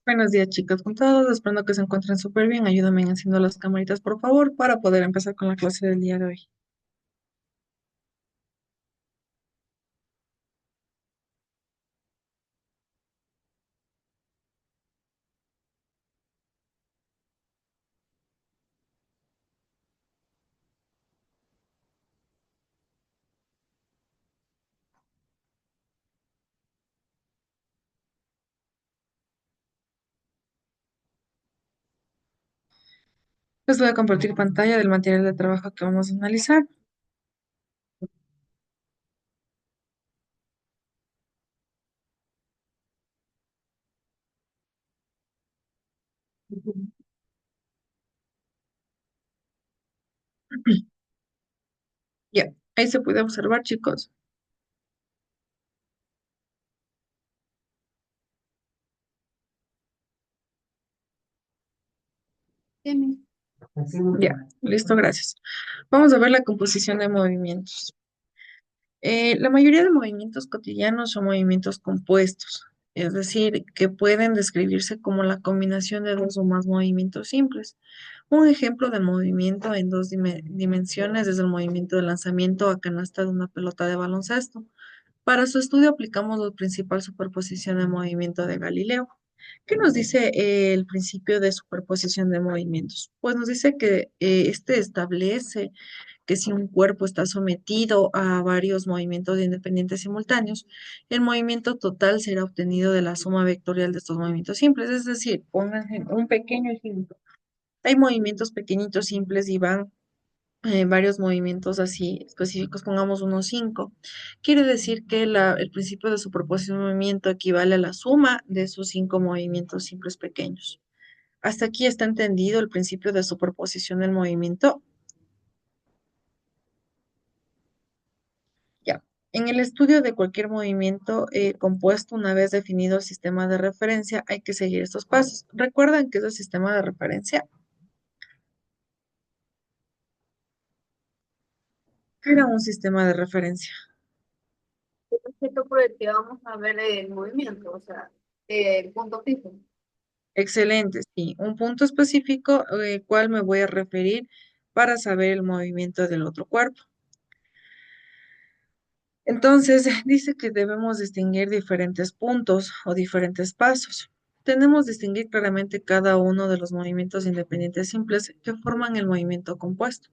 Buenos días, chicos, con todos. Esperando que se encuentren súper bien. Ayúdame en enciendo las camaritas, por favor, para poder empezar con la clase del día de hoy. Les voy a compartir pantalla del material de trabajo que vamos a analizar. Ya, ahí se puede observar, chicos. Ya, listo, gracias. Vamos a ver la composición de movimientos. La mayoría de movimientos cotidianos son movimientos compuestos, es decir, que pueden describirse como la combinación de dos o más movimientos simples. Un ejemplo de movimiento en dos dimensiones es el movimiento de lanzamiento a canasta de una pelota de baloncesto. Para su estudio aplicamos la principal superposición de movimiento de Galileo. ¿Qué nos dice el principio de superposición de movimientos? Pues nos dice que este establece que si un cuerpo está sometido a varios movimientos independientes simultáneos, el movimiento total será obtenido de la suma vectorial de estos movimientos simples. Es decir, pónganse un pequeño ejemplo. Hay movimientos pequeñitos simples y van varios movimientos así específicos, pongamos unos cinco. Quiere decir que el principio de superposición de movimiento equivale a la suma de esos cinco movimientos simples pequeños. Hasta aquí está entendido el principio de superposición del movimiento. Ya. En el estudio de cualquier movimiento compuesto, una vez definido el sistema de referencia, hay que seguir estos pasos. ¿Recuerdan que es el sistema de referencia? Era un sistema de referencia. Objeto por el que vamos a ver el movimiento, o sea, el punto fijo. Excelente, sí. Un punto específico, cual me voy a referir para saber el movimiento del otro cuerpo. Entonces, dice que debemos distinguir diferentes puntos o diferentes pasos. Tenemos que distinguir claramente cada uno de los movimientos independientes simples que forman el movimiento compuesto.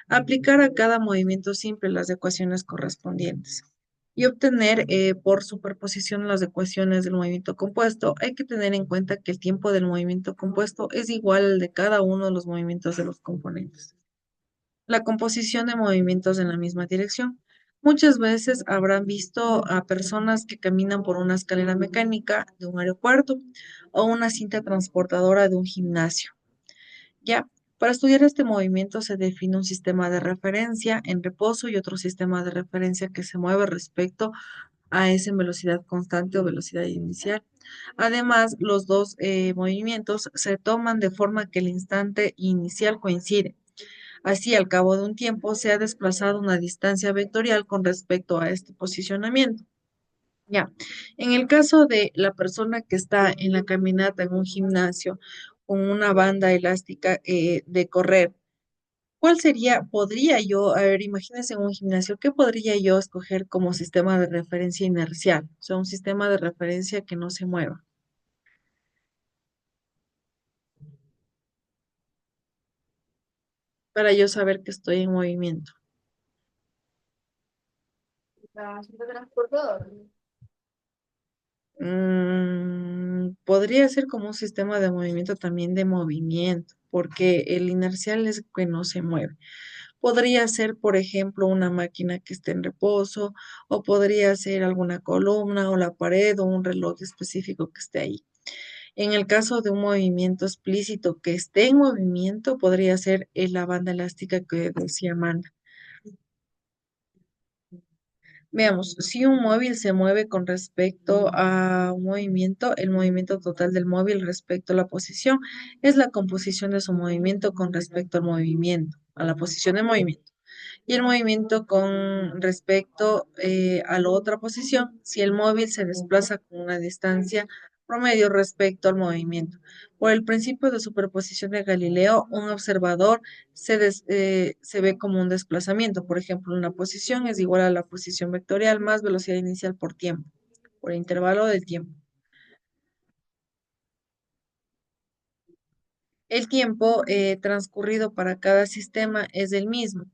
Aplicar a cada movimiento simple las ecuaciones correspondientes y obtener por superposición las ecuaciones del movimiento compuesto. Hay que tener en cuenta que el tiempo del movimiento compuesto es igual al de cada uno de los movimientos de los componentes. La composición de movimientos en la misma dirección. Muchas veces habrán visto a personas que caminan por una escalera mecánica de un aeropuerto o una cinta transportadora de un gimnasio. Ya, para estudiar este movimiento se define un sistema de referencia en reposo y otro sistema de referencia que se mueve respecto a esa en velocidad constante o velocidad inicial. Además, los dos movimientos se toman de forma que el instante inicial coincide. Así, al cabo de un tiempo, se ha desplazado una distancia vectorial con respecto a este posicionamiento. Ya, en el caso de la persona que está en la caminata en un gimnasio con una banda elástica de correr, ¿cuál sería, podría yo, a ver, imagínense en un gimnasio, ¿qué podría yo escoger como sistema de referencia inercial? O sea, un sistema de referencia que no se mueva, para yo saber que estoy en movimiento. La cinta transportadora. Podría ser como un sistema de movimiento también de movimiento, porque el inercial es que no se mueve. Podría ser, por ejemplo, una máquina que esté en reposo, o podría ser alguna columna o la pared o un reloj específico que esté ahí. En el caso de un movimiento explícito que esté en movimiento, podría ser la banda elástica que decía Amanda. Veamos, si un móvil se mueve con respecto a un movimiento, el movimiento total del móvil respecto a la posición es la composición de su movimiento con respecto al movimiento, a la posición de movimiento. Y el movimiento con respecto a la otra posición, si el móvil se desplaza con una distancia promedio respecto al movimiento. Por el principio de superposición de Galileo, un observador se ve como un desplazamiento. Por ejemplo, una posición es igual a la posición vectorial más velocidad inicial por tiempo, por intervalo del tiempo. El tiempo transcurrido para cada sistema es el mismo.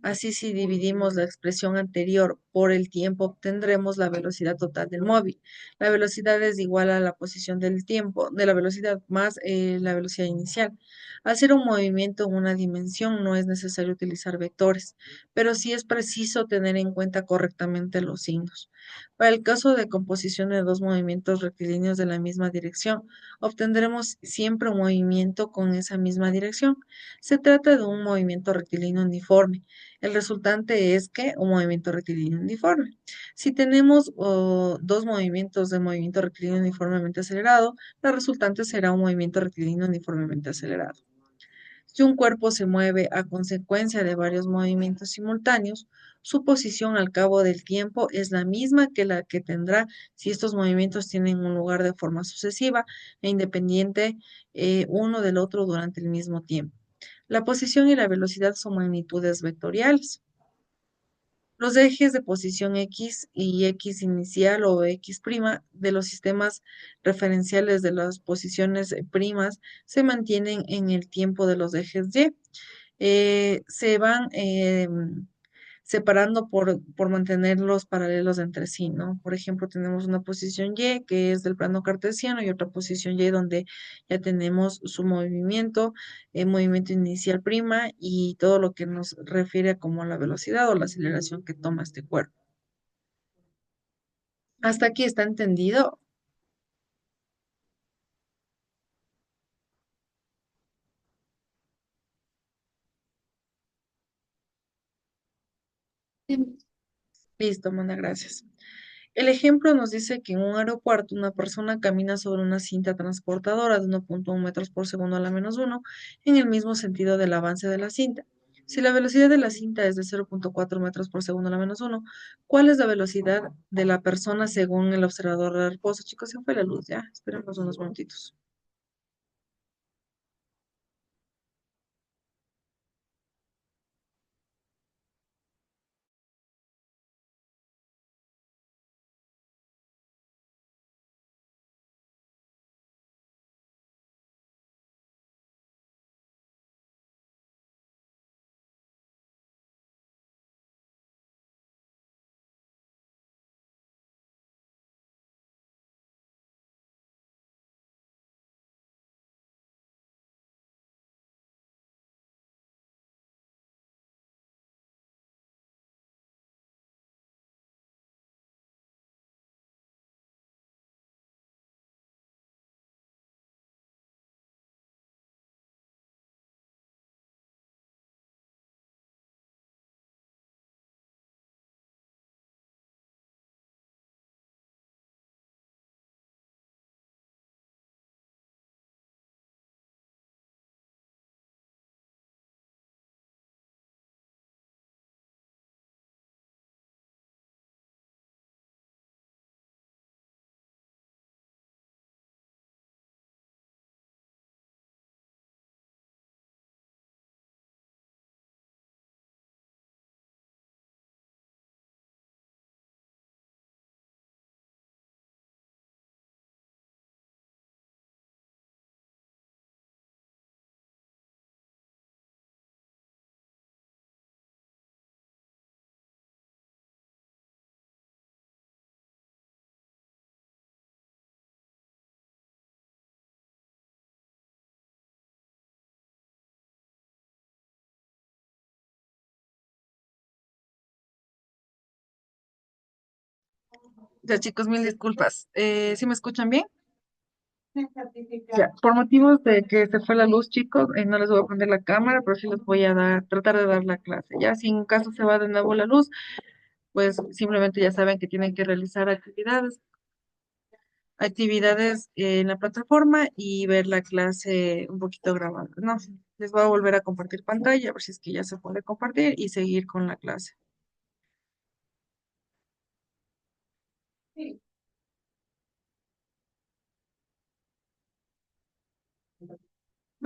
Así, si dividimos la expresión anterior por el tiempo, obtendremos la velocidad total del móvil. La velocidad es igual a la posición del tiempo, de la velocidad más la velocidad inicial. Hacer un movimiento en una dimensión no es necesario utilizar vectores, pero sí es preciso tener en cuenta correctamente los signos. Para el caso de composición de dos movimientos rectilíneos de la misma dirección, obtendremos siempre un movimiento con esa misma dirección. Se trata de un movimiento rectilíneo uniforme. El resultante es que un movimiento rectilíneo uniforme. Si tenemos dos movimientos de movimiento rectilíneo uniformemente acelerado, la resultante será un movimiento rectilíneo uniformemente acelerado. Si un cuerpo se mueve a consecuencia de varios movimientos simultáneos, su posición al cabo del tiempo es la misma que la que tendrá si estos movimientos tienen un lugar de forma sucesiva e independiente uno del otro durante el mismo tiempo. La posición y la velocidad son magnitudes vectoriales. Los ejes de posición X y X inicial o X' de los sistemas referenciales de las posiciones primas se mantienen en el tiempo de los ejes Y. Se van separando por mantenerlos paralelos entre sí, ¿no? Por ejemplo, tenemos una posición Y que es del plano cartesiano y otra posición Y donde ya tenemos su movimiento, movimiento inicial prima y todo lo que nos refiere como a la velocidad o la aceleración que toma este cuerpo. ¿Hasta aquí está entendido? Sí. Listo, Manda, gracias. El ejemplo nos dice que en un aeropuerto una persona camina sobre una cinta transportadora de 1,1 metros por segundo a la menos uno en el mismo sentido del avance de la cinta. Si la velocidad de la cinta es de 0,4 metros por segundo a la menos uno, ¿cuál es la velocidad de la persona según el observador de reposo? Chicos, se fue la luz, ya. Esperemos unos minutitos. Ya, chicos, mil disculpas. ¿Sí me escuchan bien? Ya, por motivos de que se fue la luz, chicos, no les voy a poner la cámara, pero sí les voy a tratar de dar la clase. Ya, si en caso se va de nuevo la luz, pues simplemente ya saben que tienen que realizar actividades en la plataforma y ver la clase un poquito grabada. No, les voy a volver a compartir pantalla, a ver si es que ya se puede compartir y seguir con la clase.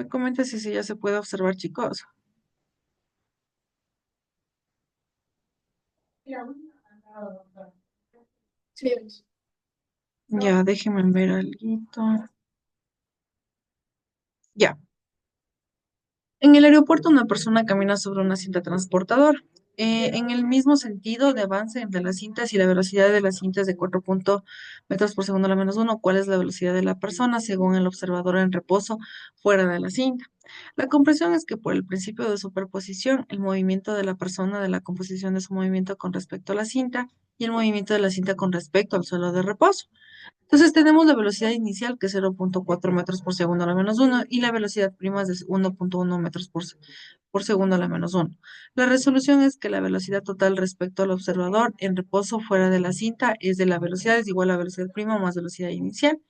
Me comenta si ya se puede observar, chicos. Sí. Ya, déjenme ver algo. Ya. En el aeropuerto una persona camina sobre una cinta transportadora. En el mismo sentido de avance de las cintas y la velocidad de las cintas de 4 metros por segundo a la menos uno, ¿cuál es la velocidad de la persona según el observador en reposo fuera de la cinta? La comprensión es que por el principio de superposición, el movimiento de la persona de la composición de su movimiento con respecto a la cinta y el movimiento de la cinta con respecto al suelo de reposo. Entonces tenemos la velocidad inicial que es 0,4 metros por segundo a la menos uno y la velocidad prima es de 1,1 metros por segundo a la menos uno. La resolución es que la velocidad total respecto al observador en reposo fuera de la cinta es de la velocidad es igual a velocidad prima más velocidad inicial.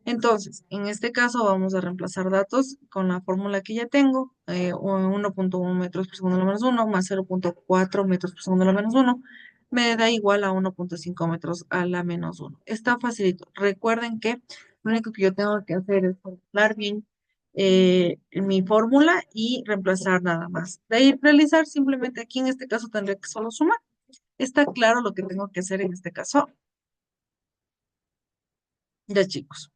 Entonces, en este caso vamos a reemplazar datos con la fórmula que ya tengo, 1,1 metros por segundo a la menos uno más 0,4 metros por segundo a la menos uno me da igual a 1,5 metros a la menos uno. Está facilito. Recuerden que lo único que yo tengo que hacer es calcular bien mi fórmula y reemplazar nada más. De ahí realizar simplemente aquí en este caso tendré que solo sumar. ¿Está claro lo que tengo que hacer en este caso? Ya, chicos.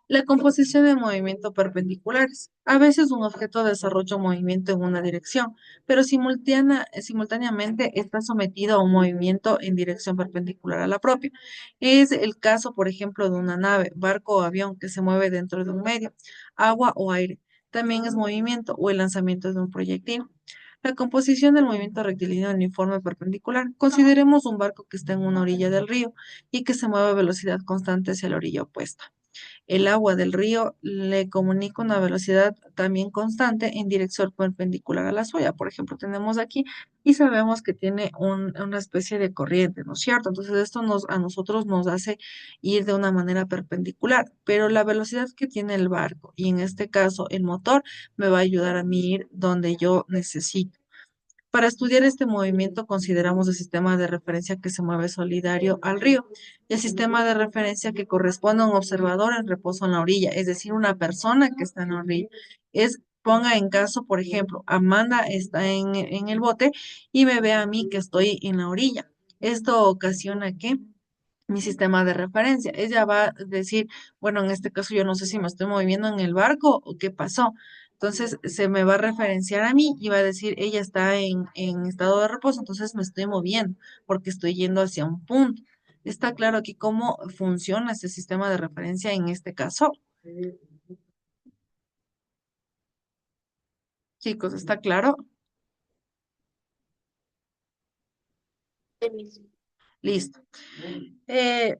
La composición de movimiento perpendiculares. A veces un objeto desarrolla un movimiento en una dirección, pero simultáneamente está sometido a un movimiento en dirección perpendicular a la propia. Es el caso, por ejemplo, de una nave, barco o avión que se mueve dentro de un medio, agua o aire. También es movimiento o el lanzamiento de un proyectil. La composición del movimiento rectilíneo uniforme perpendicular. Consideremos un barco que está en una orilla del río y que se mueve a velocidad constante hacia la orilla opuesta. El agua del río le comunica una velocidad también constante en dirección perpendicular a la suya. Por ejemplo, tenemos aquí y sabemos que tiene una especie de corriente, ¿no es cierto? Entonces, esto a nosotros nos hace ir de una manera perpendicular, pero la velocidad que tiene el barco y en este caso el motor me va a ayudar a mí ir donde yo necesito. Para estudiar este movimiento consideramos el sistema de referencia que se mueve solidario al río y el sistema de referencia que corresponde a un observador en reposo en la orilla, es decir, una persona que está en la orilla. Ponga en caso, por ejemplo, Amanda está en el bote y me ve a mí que estoy en la orilla. Esto ocasiona que mi sistema de referencia. Ella va a decir, bueno, en este caso yo no sé si me estoy moviendo en el barco o qué pasó. Entonces se me va a referenciar a mí y va a decir, ella está en estado de reposo, entonces me estoy moviendo porque estoy yendo hacia un punto. Está claro aquí cómo funciona este sistema de referencia en este caso. Chicos, ¿está claro? Listo. Eh,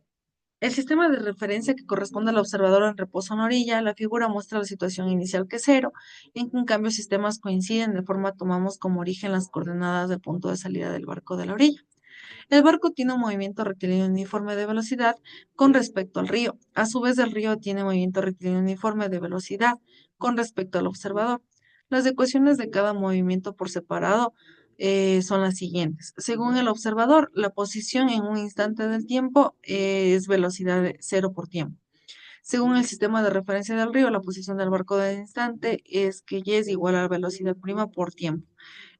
El sistema de referencia que corresponde al observador en reposo en orilla, la figura muestra la situación inicial que es cero, en cambio sistemas coinciden, de forma tomamos como origen las coordenadas del punto de salida del barco de la orilla. El barco tiene un movimiento rectilíneo uniforme de velocidad con respecto al río. A su vez, el río tiene movimiento rectilíneo uniforme de velocidad con respecto al observador. Las ecuaciones de cada movimiento por separado son las siguientes. Según el observador, la posición en un instante del tiempo es velocidad de cero por tiempo. Según el sistema de referencia del río, la posición del barco del instante es que y es igual a la velocidad prima por tiempo.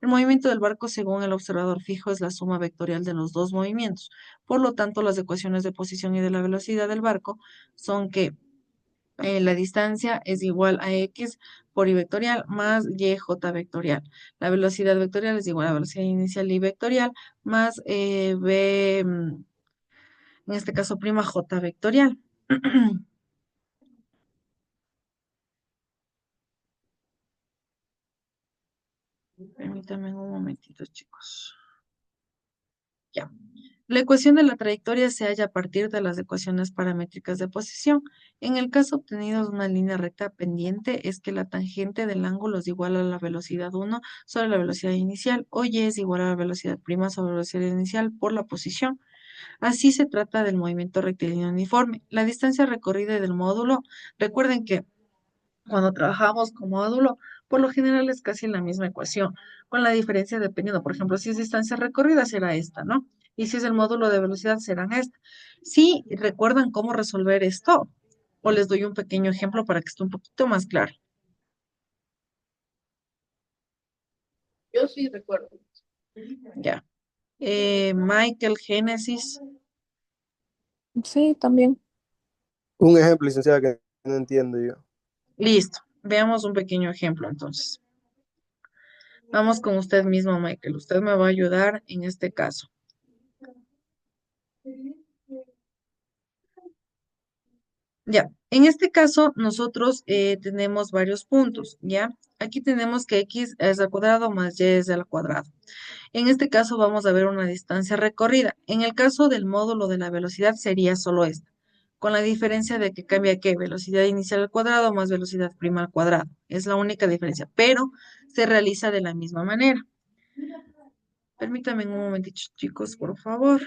El movimiento del barco, según el observador fijo, es la suma vectorial de los dos movimientos. Por lo tanto, las ecuaciones de posición y de la velocidad del barco son que la distancia es igual a x por y vectorial más y j vectorial. La velocidad vectorial es igual a la velocidad inicial y vectorial más v, en este caso prima j vectorial. Permítanme un momentito, chicos. Ya. La ecuación de la trayectoria se halla a partir de las ecuaciones paramétricas de posición. En el caso obtenido de una línea recta pendiente, es que la tangente del ángulo es igual a la velocidad uno sobre la velocidad inicial, o y es igual a la velocidad prima sobre la velocidad inicial por la posición. Así se trata del movimiento rectilíneo uniforme. La distancia recorrida del módulo, recuerden que cuando trabajamos con módulo, por lo general es casi la misma ecuación, con la diferencia dependiendo, por ejemplo, si es distancia recorrida será esta, ¿no? Y si es el módulo de velocidad serán esta. Si recuerdan cómo resolver esto, o les doy un pequeño ejemplo para que esté un poquito más claro. yo sí recuerdo. Ya. Michael, Génesis. Sí, también. Un ejemplo, licenciada, que no entiendo yo. Listo. Veamos un pequeño ejemplo entonces. Vamos con usted mismo, Michael. Usted me va a ayudar en este caso. Ya, en este caso nosotros tenemos varios puntos, ¿ya? Aquí tenemos que x es al cuadrado más y es al cuadrado. En este caso vamos a ver una distancia recorrida. En el caso del módulo de la velocidad sería solo esta, con la diferencia de que cambia ¿qué? Velocidad inicial al cuadrado más velocidad prima al cuadrado. Es la única diferencia, pero se realiza de la misma manera. Permítanme un momentito, chicos, por favor.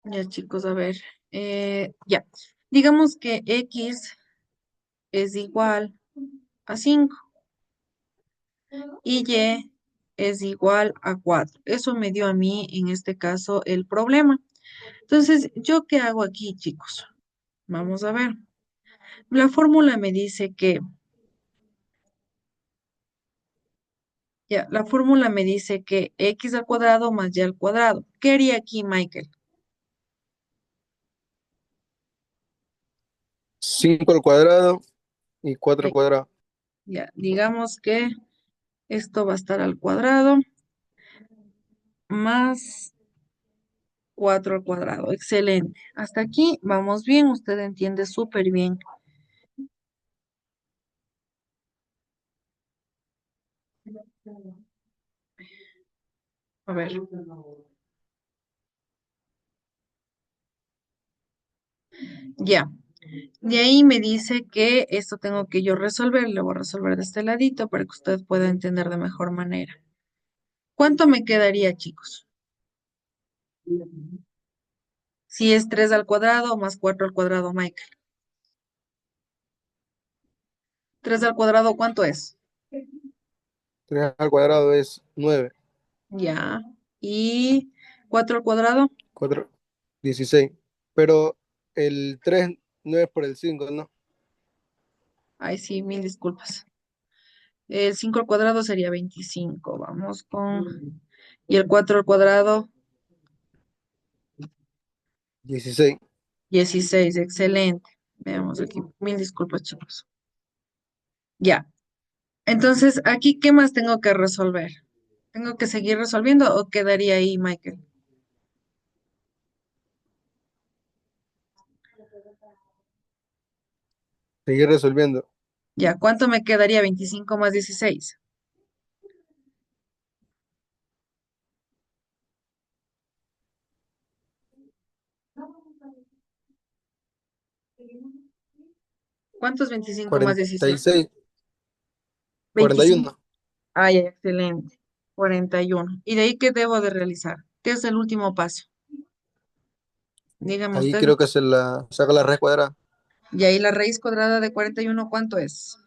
Ya, chicos, a ver. Ya. Digamos que x es igual a 5 y y es igual a 4. Eso me dio a mí, en este caso, el problema. Entonces, ¿yo qué hago aquí, chicos? Vamos a ver. La fórmula me dice que, ya, la fórmula me dice que x al cuadrado más y al cuadrado. ¿Qué haría aquí, Michael? 5 al cuadrado y 4 al Eh, cuadrado. Ya, digamos que esto va a estar al cuadrado más 4 al cuadrado. Excelente. Hasta aquí vamos bien. Usted entiende súper bien. A ver. Ya. De ahí me dice que esto tengo que yo resolver. Le voy a resolver de este ladito para que usted pueda entender de mejor manera. ¿Cuánto me quedaría, chicos? Si es 3 al cuadrado más 4 al cuadrado, Michael. 3 al cuadrado, ¿cuánto es? 3 al cuadrado es 9. Ya. ¿Y 4 al cuadrado? 4, 16. Pero el 3 no es por el 5, ¿no? Ay, sí, mil disculpas. El 5 al cuadrado sería 25. Vamos con... Y el 4 al cuadrado, 16. 16. Excelente. Veamos aquí. Mil disculpas, chicos. Ya. Entonces, aquí, ¿qué más tengo que resolver? ¿Tengo que seguir resolviendo o quedaría ahí, Michael? Seguir resolviendo. Ya, ¿cuánto me quedaría? 25 más 16. ¿Cuánto es 25 más 16? 46. 25. 41. Ay, excelente. 41. ¿Y de ahí qué debo de realizar? ¿Qué es el último paso? Dígame Ahí usted. creo que se la saca la raíz cuadrada. Y ahí la raíz cuadrada de 41, ¿cuánto es?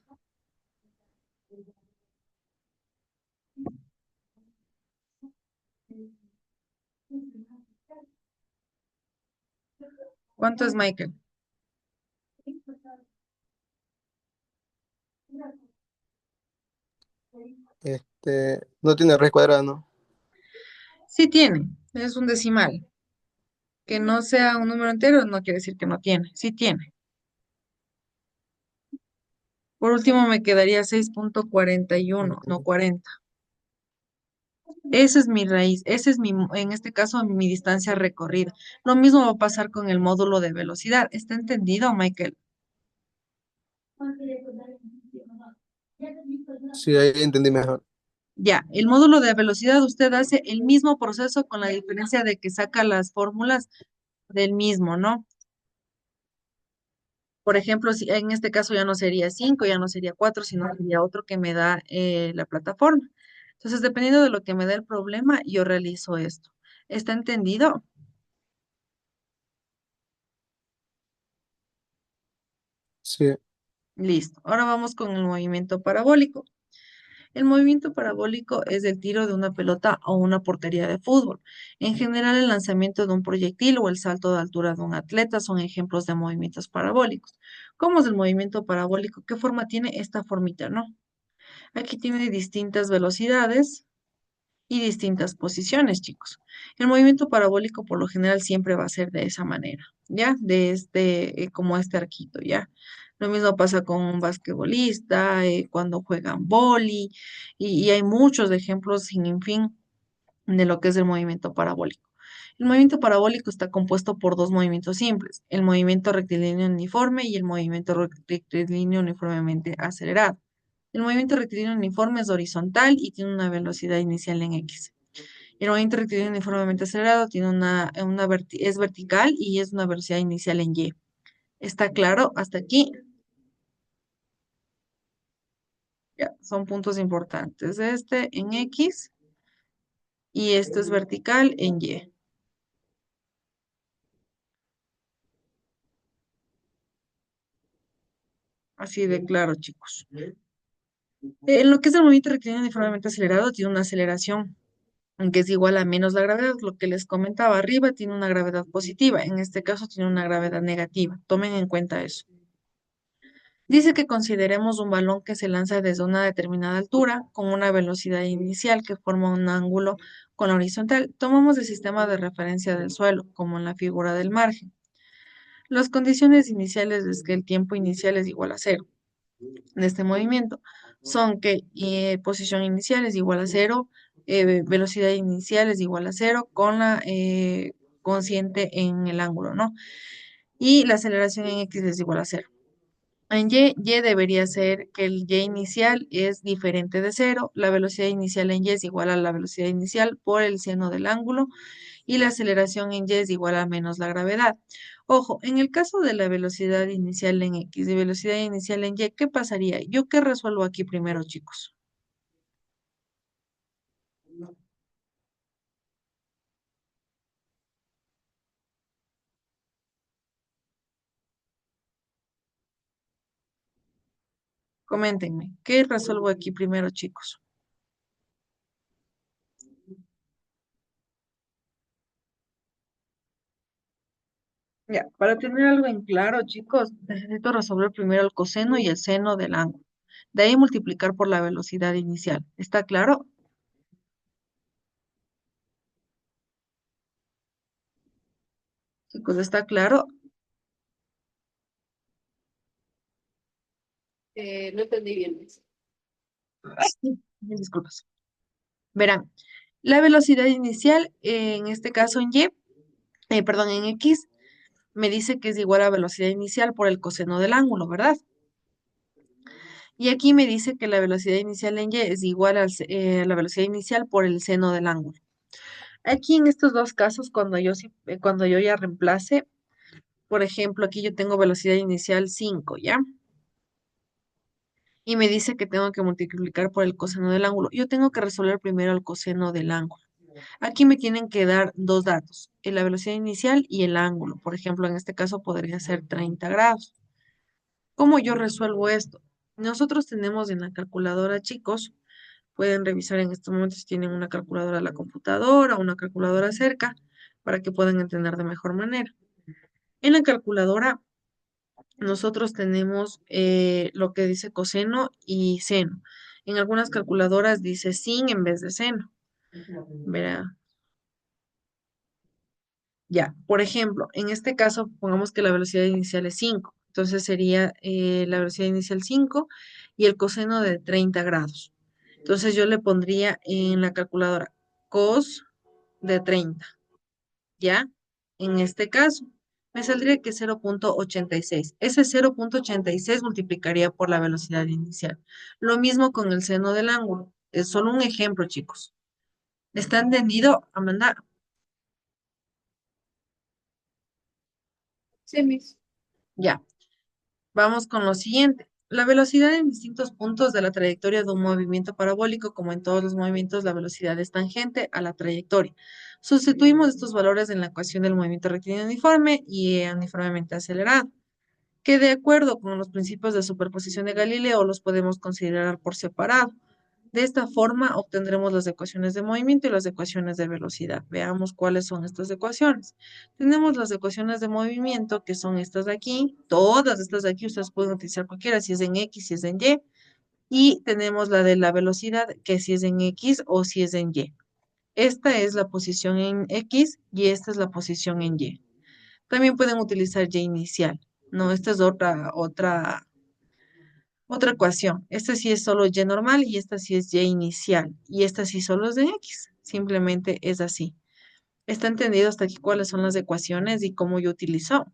¿Cuánto es, Michael? No tiene raíz cuadrada, ¿no? Sí tiene, es un decimal. Que no sea un número entero no quiere decir que no tiene, sí tiene. Por último me quedaría 6,41, no 40. Esa es mi raíz, ese es mi, en este caso, mi distancia recorrida. Lo mismo va a pasar con el módulo de velocidad. ¿Está entendido, Michael? Sí, ahí entendí mejor. Ya, el módulo de velocidad usted hace el mismo proceso con la diferencia de que saca las fórmulas del mismo, ¿no? Por ejemplo, si en este caso ya no sería 5, ya no sería 4, sino sería otro que me da la plataforma. Entonces, dependiendo de lo que me dé el problema, yo realizo esto. ¿Está entendido? Sí, Listo. Ahora vamos con el movimiento parabólico. El movimiento parabólico es el tiro de una pelota o una portería de fútbol. En general, el lanzamiento de un proyectil o el salto de altura de un atleta son ejemplos de movimientos parabólicos. ¿Cómo es el movimiento parabólico? ¿Qué forma tiene esta formita, no? Aquí tiene distintas velocidades y distintas posiciones, chicos. El movimiento parabólico por lo general siempre va a ser de esa manera, ¿ya? De como este arquito, ¿ya? Lo mismo pasa con un basquetbolista, cuando juegan vóley, y hay muchos ejemplos sin fin de lo que es el movimiento parabólico. El movimiento parabólico está compuesto por dos movimientos simples, el movimiento rectilíneo uniforme y el movimiento rectilíneo uniformemente acelerado. El movimiento rectilíneo uniforme es horizontal y tiene una velocidad inicial en x. El movimiento rectilíneo uniformemente acelerado tiene es vertical y es una velocidad inicial en y. ¿Está claro hasta aquí? Ya, son puntos importantes. Este en x y este es vertical en y. Así de claro, chicos. En lo que es el movimiento rectilíneo uniformemente acelerado, tiene una aceleración que es igual a menos la gravedad. Lo que les comentaba arriba tiene una gravedad positiva, en este caso tiene una gravedad negativa. Tomen en cuenta eso. Dice que consideremos un balón que se lanza desde una determinada altura con una velocidad inicial que forma un ángulo con la horizontal. Tomamos el sistema de referencia del suelo, como en la figura del margen. Las condiciones iniciales es que el tiempo inicial es igual a cero de este movimiento son que posición inicial es igual a cero, velocidad inicial es igual a cero con la consciente en el ángulo, ¿no? Y la aceleración en x es igual a cero. En y debería ser que el y inicial es diferente de cero, la velocidad inicial en y es igual a la velocidad inicial por el seno del ángulo y la aceleración en y es igual a menos la gravedad. Ojo, en el caso de la velocidad inicial en x y velocidad inicial en y, ¿qué pasaría? ¿Yo qué resuelvo aquí primero, chicos? Coméntenme, ¿qué resuelvo aquí primero, chicos? Ya, para tener algo en claro, chicos, necesito resolver primero el coseno y el seno del ángulo. De ahí multiplicar por la velocidad inicial. ¿Está claro? Chicos, ¿está claro? No entendí bien eso. Mil disculpas. Verán, la velocidad inicial, en este caso en y, perdón, en x, me dice que es igual a velocidad inicial por el coseno del ángulo, ¿verdad? Y aquí me dice que la velocidad inicial en y es igual a la velocidad inicial por el seno del ángulo. Aquí en estos dos casos, cuando yo ya reemplace, por ejemplo, aquí yo tengo velocidad inicial 5, ¿ya? Y me dice que tengo que multiplicar por el coseno del ángulo. Yo tengo que resolver primero el coseno del ángulo. Aquí me tienen que dar dos datos, la velocidad inicial y el ángulo. Por ejemplo, en este caso podría ser 30 grados. ¿Cómo yo resuelvo esto? Nosotros tenemos en la calculadora, chicos, pueden revisar en estos momentos si tienen una calculadora en la computadora o una calculadora cerca para que puedan entender de mejor manera. En la calculadora nosotros tenemos lo que dice coseno y seno. En algunas calculadoras dice sin en vez de seno. Verá, ya, por ejemplo, en este caso, pongamos que la velocidad inicial es 5. Entonces sería la velocidad inicial 5 y el coseno de 30 grados. Entonces yo le pondría en la calculadora cos de 30, ¿ya? En este caso, me saldría que 0,86. Ese 0,86 multiplicaría por la velocidad inicial. Lo mismo con el seno del ángulo. Es solo un ejemplo, chicos. ¿Está entendido, Amanda? Sí, mis. Ya. Vamos con lo siguiente. La velocidad en distintos puntos de la trayectoria de un movimiento parabólico, como en todos los movimientos, la velocidad es tangente a la trayectoria. Sustituimos estos valores en la ecuación del movimiento rectilíneo uniforme y uniformemente acelerado, que de acuerdo con los principios de superposición de Galileo los podemos considerar por separado. De esta forma obtendremos las ecuaciones de movimiento y las ecuaciones de velocidad. Veamos cuáles son estas ecuaciones. Tenemos las ecuaciones de movimiento, que son estas de aquí. Todas estas de aquí ustedes pueden utilizar cualquiera, si es en X, si es en Y. Y tenemos la de la velocidad, que si es en X o si es en Y. Esta es la posición en X y esta es la posición en Y. También pueden utilizar Y inicial. No, esta es otra ecuación. Esta sí es solo y normal y esta sí es y inicial. Y esta sí solo es de x. Simplemente es así. ¿Está entendido hasta aquí cuáles son las ecuaciones y cómo yo utilizo?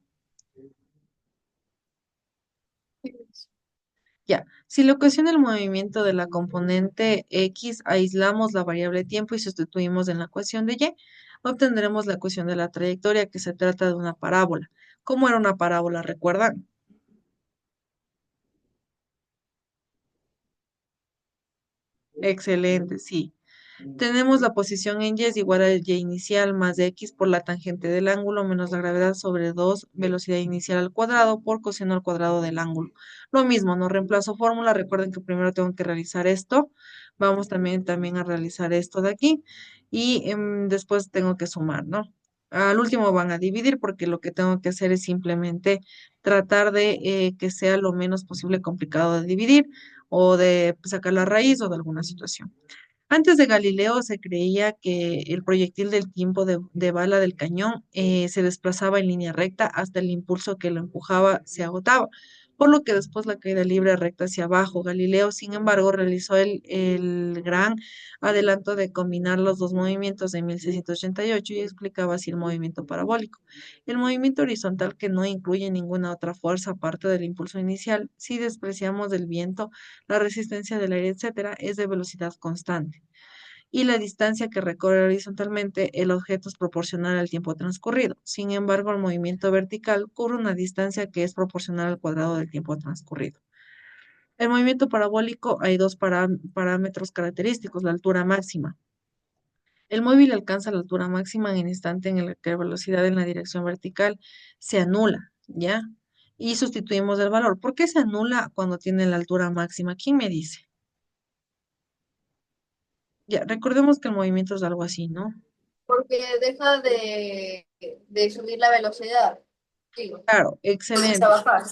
Ya. Si la ecuación del movimiento de la componente x aislamos la variable tiempo y sustituimos en la ecuación de y, obtendremos la ecuación de la trayectoria, que se trata de una parábola. ¿Cómo era una parábola? ¿Recuerdan? Excelente, sí. Tenemos la posición en y es igual a y inicial más x por la tangente del ángulo menos la gravedad sobre 2 velocidad inicial al cuadrado por coseno al cuadrado del ángulo. Lo mismo, no reemplazo fórmula. Recuerden que primero tengo que realizar esto. Vamos también a realizar esto de aquí. Y después tengo que sumar, ¿no? Al último van a dividir porque lo que tengo que hacer es simplemente tratar de que sea lo menos posible complicado de dividir o de sacar la raíz o de alguna situación. Antes de Galileo se creía que el proyectil del tiempo de bala del cañón se desplazaba en línea recta hasta el impulso que lo empujaba se agotaba, por lo que después la caída libre recta hacia abajo. Galileo, sin embargo, realizó el gran adelanto de combinar los dos movimientos en 1688 y explicaba así el movimiento parabólico. El movimiento horizontal, que no incluye ninguna otra fuerza aparte del impulso inicial, si despreciamos el viento, la resistencia del aire, etcétera, es de velocidad constante. Y la distancia que recorre horizontalmente el objeto es proporcional al tiempo transcurrido. Sin embargo, el movimiento vertical cubre una distancia que es proporcional al cuadrado del tiempo transcurrido. El movimiento parabólico hay dos parámetros característicos: la altura máxima. El móvil alcanza la altura máxima en el instante en el que la velocidad en la dirección vertical se anula, ¿ya? Y sustituimos el valor. ¿Por qué se anula cuando tiene la altura máxima? ¿Quién me dice? Ya, recordemos que el movimiento es algo así, ¿no? Porque deja de subir la velocidad. Digo, Claro, comienza a excelente. bajar.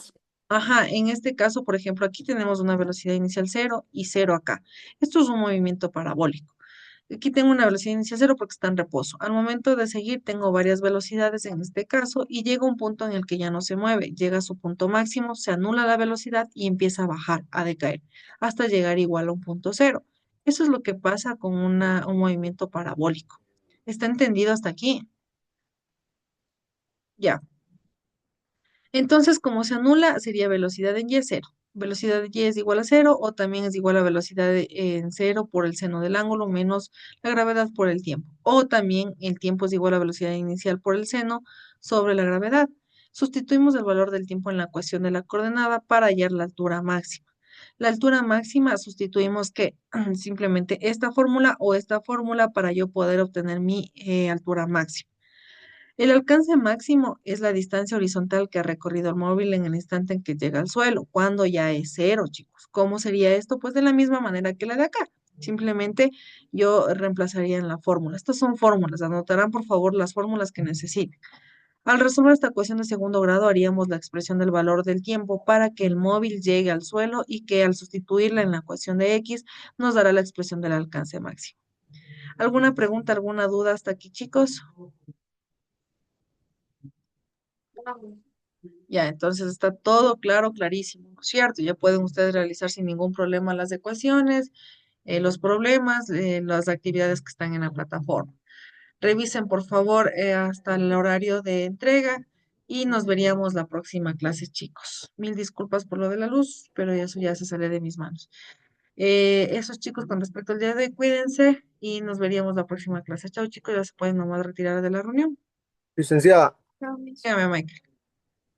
Ajá, en este caso, por ejemplo, aquí tenemos una velocidad inicial cero y cero acá. Esto es un movimiento parabólico. Aquí tengo una velocidad inicial cero porque está en reposo. Al momento de seguir, tengo varias velocidades en este caso y llega un punto en el que ya no se mueve. Llega a su punto máximo, se anula la velocidad y empieza a bajar, a decaer, hasta llegar igual a un punto cero. Eso es lo que pasa con un movimiento parabólico. ¿Está entendido hasta aquí? Ya. Entonces, como se anula, sería velocidad en y cero. Velocidad de y es igual a cero o también es igual a velocidad en cero por el seno del ángulo menos la gravedad por el tiempo. O también el tiempo es igual a velocidad inicial por el seno sobre la gravedad. Sustituimos el valor del tiempo en la ecuación de la coordenada para hallar la altura máxima. La altura máxima sustituimos que simplemente esta fórmula o esta fórmula para yo poder obtener mi altura máxima. El alcance máximo es la distancia horizontal que ha recorrido el móvil en el instante en que llega al suelo, cuando ya es cero, chicos. ¿Cómo sería esto? Pues de la misma manera que la de acá. Simplemente yo reemplazaría en la fórmula. Estas son fórmulas. Anotarán, por favor, las fórmulas que necesiten. Al resolver esta ecuación de segundo grado, haríamos la expresión del valor del tiempo para que el móvil llegue al suelo y que al sustituirla en la ecuación de x nos dará la expresión del alcance máximo. ¿Alguna pregunta, alguna duda hasta aquí, chicos? Ya, entonces está todo claro, clarísimo, ¿no es cierto? Ya pueden ustedes realizar sin ningún problema las ecuaciones, los problemas, las actividades que están en la plataforma. Revisen, por favor, hasta el horario de entrega y nos veríamos la próxima clase, chicos. Mil disculpas por lo de la luz, pero eso ya se sale de mis manos. Esos chicos, con respecto al día de hoy, cuídense y nos veríamos la próxima clase. Chao, chicos, ya se pueden nomás retirar de la reunión. Licenciada, Dígame, Michael.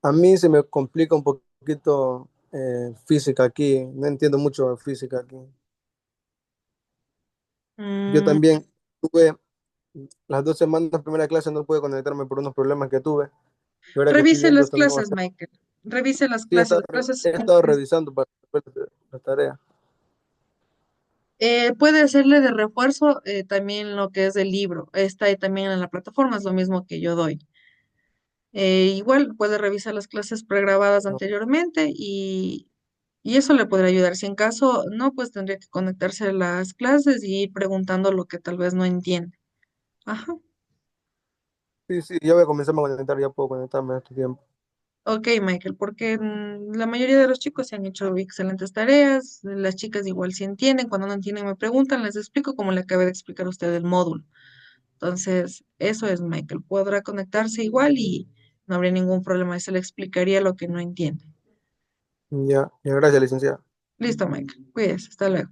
a mí se me complica un poco poquito física aquí, no entiendo mucho de física aquí. Yo Mm, también tuve las 2 semanas de primera clase, no pude conectarme por unos problemas que tuve. Y ahora que estoy Revise viendo las esta nueva, clases, Michael. Revise las sí, clases. Las clases, he estado revisando para hacer la tarea. puede hacerle de refuerzo también lo que es el libro. Está ahí también en la plataforma, es lo mismo que yo doy. Igual puede revisar las clases pregrabadas No, anteriormente y eso le podría ayudar. Si en caso no, pues tendría que conectarse a las clases y ir preguntando lo que tal vez no entiende. Ajá. sí, sí, ya voy a comenzar a conectar, ya puedo conectarme en este tiempo. Ok, Michael, porque la mayoría de los chicos se han hecho excelentes tareas, las chicas igual sí entienden, cuando no entienden me preguntan, les explico como le acabé de explicar a usted el módulo. Entonces, eso es Michael, podrá conectarse igual y no habría ningún problema, se le explicaría lo que no entiende. Ya, ya, gracias, licenciada. Listo, Michael, cuídese, hasta luego.